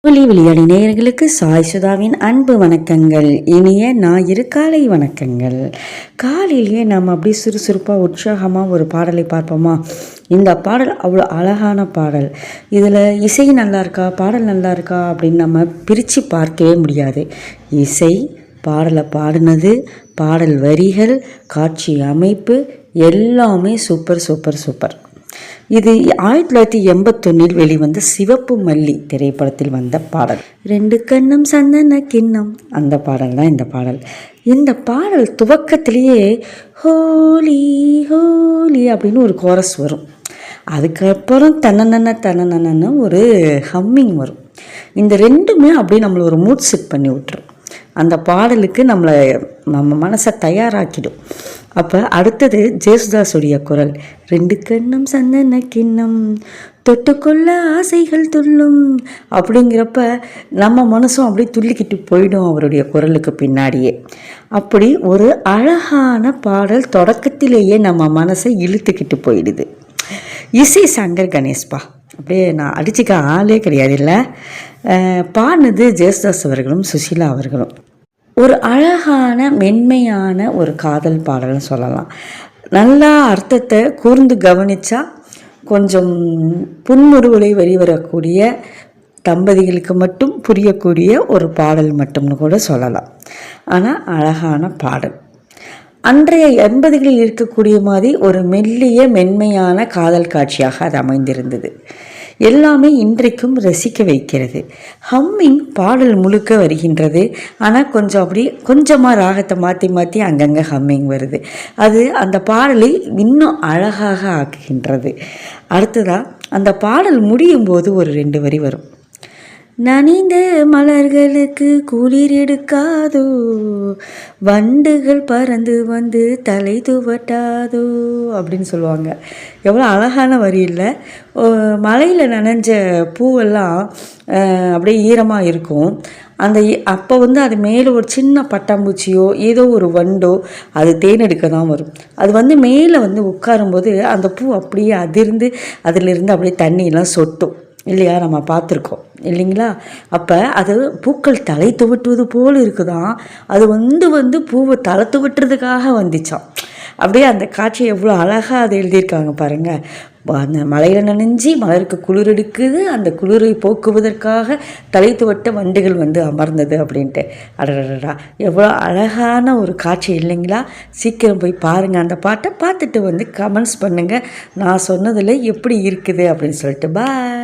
ஒலி விளையாடி நேயர்களுக்கு சாய் சுதாவின் அன்பு வணக்கங்கள். இனிய ஞாயிறு காலை வணக்கங்கள். காலையிலேயே நம்ம அப்படி சுறுசுறுப்பாக உற்சாகமாக ஒரு பாடலை பார்ப்போமா? இந்த பாடல் அவ்வளோ அழகான பாடல். இதில் இசை நல்லா இருக்கா, பாடல் நல்லா இருக்கா அப்படின்னு நம்ம பிரித்து பார்க்கவே முடியாது. இசை, பாடலை பாடினது, பாடல் வரிகள், காட்சி அமைப்பு எல்லாமே சூப்பர் சூப்பர் சூப்பர். இது 1981 வெளிவந்த சிவப்பு மல்லி திரைப்படத்தில் வந்த பாடல். 2 கண்ணம் சந்தன கிண்ணம், அந்த பாடல் தான் இந்த பாடல். இந்த பாடல் துவக்கத்திலேயே ஹோலி ஹோலி அப்படின்னு ஒரு கோரஸ் வரும். அதுக்கப்புறம் தன்னன்னு ஒரு ஹம்மிங் வரும். இந்த ரெண்டுமே அப்படியே நம்மளை ஒரு மூட் செட் பண்ணி விட்டுரும். அந்த பாடலுக்கு நம்ம மனசை தயாராக்கிடும். அப்போ அடுத்தது ஜேசுதாஸுடைய குரல். 2 கண்ணம் சந்தன கிண்ணம் தொட்டுக்கொள்ள ஆசைகள் துள்ளும் அப்படிங்கிறப்ப நம்ம மனசும் அப்படியே துள்ளிக்கிட்டு போயிடும் அவருடைய குரலுக்கு பின்னாடியே. அப்படி ஒரு அழகான பாடல் தொடக்கத்திலேயே நம்ம மனசை இழுத்துக்கிட்டு போயிடுது. இசை சங்கர் கணேஷ்பா, அப்படியே நான் அடிச்சுக்க ஆளே கிடையாது இல்லை. பாடினது ஜேசுதாஸ் அவர்களும் சுஷீலா அவர்களும். ஒரு அழகான மென்மையான ஒரு காதல் பாடல்னு சொல்லலாம். நல்லா அர்த்தத்தை கூர்ந்து கவனித்தா கொஞ்சம் புன்முறுவலை வெளிவரக்கூடிய தம்பதிகளுக்கு மட்டும் புரியக்கூடிய ஒரு பாடல் மட்டும்னு கூட சொல்லலாம். ஆனால் அழகான பாடல். அன்றைய 80களில் இருக்கக்கூடிய மாதிரி ஒரு மெல்லிய மென்மையான காதல் காட்சியாக அது அமைந்திருந்தது. எல்லாமே இன்றைக்கும் ரசிக்க வைக்கிறது. ஹம்மிங் பாடல் முழுக்க வருகின்றது. ஆனால் கொஞ்சமாக ராகத்தை மாற்றி அங்கங்கே ஹம்மிங் வருது. அது அந்த பாடலை இன்னும் அழகாக ஆக்குகின்றது. அடுத்ததாக அந்த பாடல் முடியும் போது ஒரு 2 வரி வரும். நனிந்த மலர்களுக்கு குளிர் எடுக்காதோ, வண்டுகள் பறந்து வந்து தலை துவட்டாதோ அப்படின்னு சொல்லுவாங்க. எவ்வளோ அழகான வரி இல்லை? மழையில் நனைஞ்ச பூவெல்லாம் அப்படியே ஈரமாக இருக்கும். அப்போ அது மேலே ஒரு சின்ன பட்டாம்பூச்சியோ ஏதோ ஒரு வண்டோ அது தேனெடுக்க தான் வரும். அது மேலே உட்காரும்போது அந்த பூ அப்படியே அதிர்ந்து அதிலிருந்து அப்படியே தண்ணியெல்லாம் சொட்டும் இல்லையா? நம்ம பார்த்துருக்கோம் இல்லைங்களா? அப்போ அது பூக்கள் தலை துவட்டுவது போல் இருக்குதான். அது பூவை தலை துவட்டுறதுக்காக வந்துச்சான். அப்படியே அந்த காட்சியை எவ்வளோ அழகாக அதை எழுதியிருக்காங்க பாருங்கள். அந்த மலையில் நனைஞ்சி மலருக்கு குளிர் எடுக்குது, அந்த குளிரை போக்குவதற்காக தலை துவட்ட வண்டுகள் அமர்ந்தது அப்படின்ட்டு. அடடா, எவ்வளோ அழகான ஒரு காட்சி இல்லைங்களா? சீக்கிரம் போய் பாருங்கள் அந்த பாட்டை. பார்த்துட்டு கமெண்ட்ஸ் பண்ணுங்கள் நான் சொன்னதில் எப்படி இருக்குது அப்படின்னு சொல்லிட்டு. பாய்.